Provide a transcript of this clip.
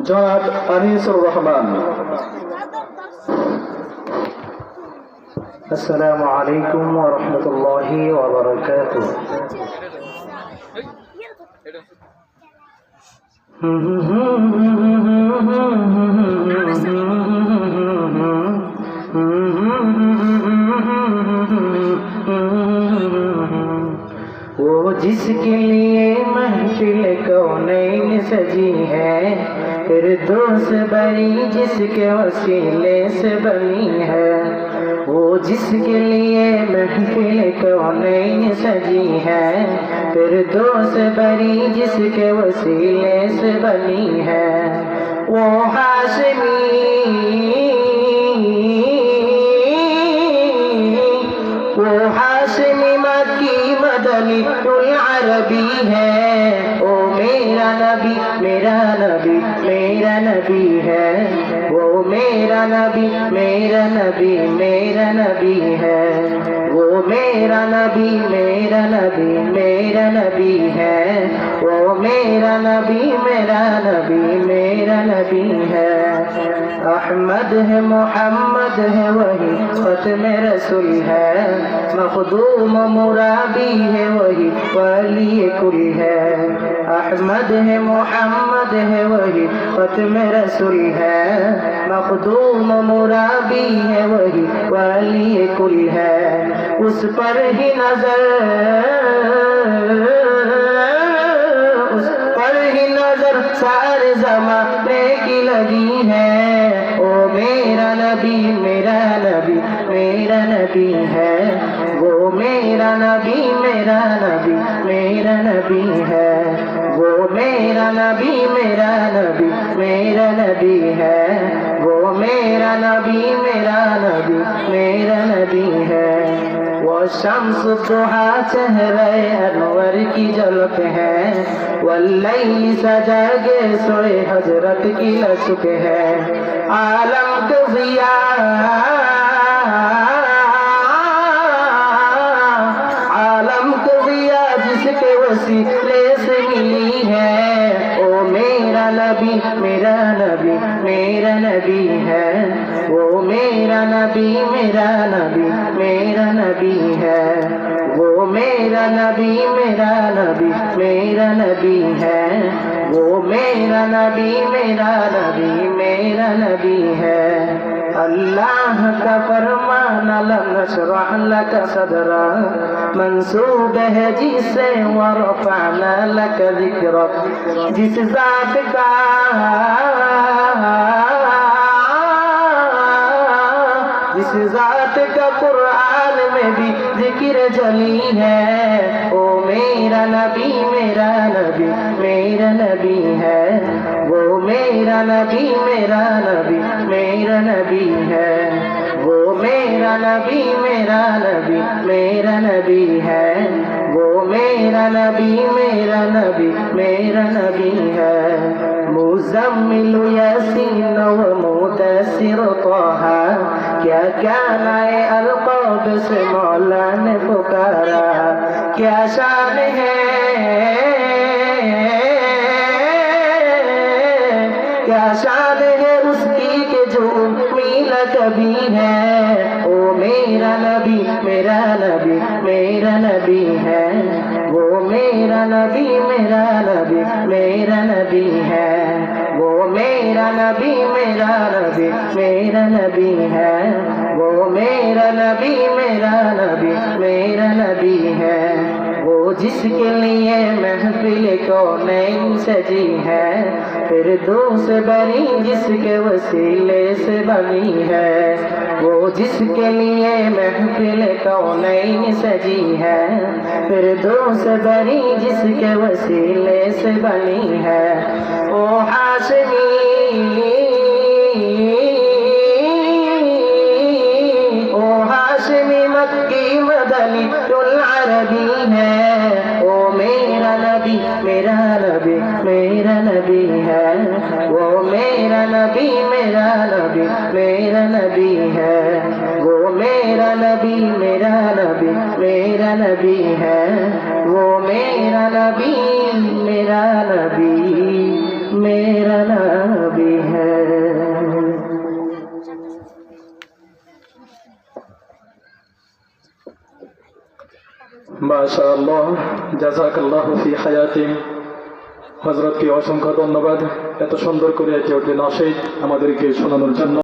জনাব আনিসুর রহমান। আসসালামু আলাইকুম ওয়া রাহমাতুল্লাহি ওয়া বারাকাতুহু। वो जिसके लिए महफिल कौनैन सजी है, फिरदौस बरी जिसके वसीले से बनी है। वो जिसके लिए महफिल कौनैन सजी है, फिरदौस बरी जिसके वसीले से बनी है। वो हाशमी मक्की मदनी उल अरबी है। ओ मेरा नबी मेरा नबी मेरा नबी है। वो मेरा नबी मेरा नबी मेरा नबी है। वो मेरा नबी मेरा नबी मेरा नबी है। वो मेरा नबी मेरा नबी मेरा नबी है। अहमद है मोहम्मद है वही खत्म रसूल है। मखदूम मुराबी है वही वली कुल है। अहमद है मोहम्मद है वही खत्म रसूल है। मखदूम मुराबी है वही वली कुल है। उस पर ही नजर सारे ज़माने की लगी है। ओ मेरा नबी मेरा नबी मेरा नबी है। वो मेरा नबी मेरा नबी मेरा नबी है। वो मेरा नबी मेरा नबी मेरा नबी है। वो मेरा नबी मेरा नबी मेरा नबी है। वो शम्स दुहा चेहरे अनवर की झलक है। वल्लैल सजा के सोए हजरत की लचक है। आलम का ज़िया आलम का ज़िया जिसके वसीले से मिली है। ओ मेरा नबी मेरा नबी मेरा नबी है। वो मेरा नबी मेरा नबी मेरा नबी है। वो मेरा नबी मेरा नबी मेरा नबी है। वो मेरा नबी मेरा नबी मेरा नबी है। अल्लाह का फरमान लम नशरह लक सदरा मंसूब है जिसे वरफअना लक ज़िक्रक। जिस ज़ात का जिस ज़ात का कुरान में भी जिक्र जली है। ओ मेरा नबी मेरा नबी मेरा नबी है। वो मेरा नबी मेरा नबी मेरा नबी है। वो मेरा नबी मेरा नबी मेरा नबी है। वो मेरा नबी मेरा नबी मेरा नबी है। मुज़म्मिल यासीन व मुदस्सिर ताहा क्या क्या नए अलक़ाब से मौला ने पुकारा। क्या शान है क्या शान है उसकी के जो उम्मीद कभी है। ओ मेरा नबी मेरा नबी मेरा नबी है। वो मेरा नबी मेरा नबी मेरा नबी है। वो मेरा नबी मेरा नबी मेरा नबी है। वो मेरा नबी मेरा नबी मेरा नबी है। वो जिसके लिए महफिल कौनैन सजी है। फिरदौस बरी जिसके वसीले से बनी है। वो जिसके लिए महफिल कौनैन सजी है। फिरदौस बरी जिसके वसीले से बनी है। ओ हाशमी मक्की मदनी उल अरबी है। ओ मेरा नबी मेरा नबी मेरा नबी है। वो मेरा नबी मेरा नबी मेरा नबी है। वो मेरा नबी मेरा नबी मेरा नबी है। वो मेरा नबी मेरा नबी मेरा नबी है। মাশাআল্লাহ, জাযাকাল্লাহু ফি হায়াতিন। হযরতকে অসংখ্য ধন্যবাদ এত সুন্দর করে একে ওঠে নাশিদ আমাদেরকে শোনানোর জন্য।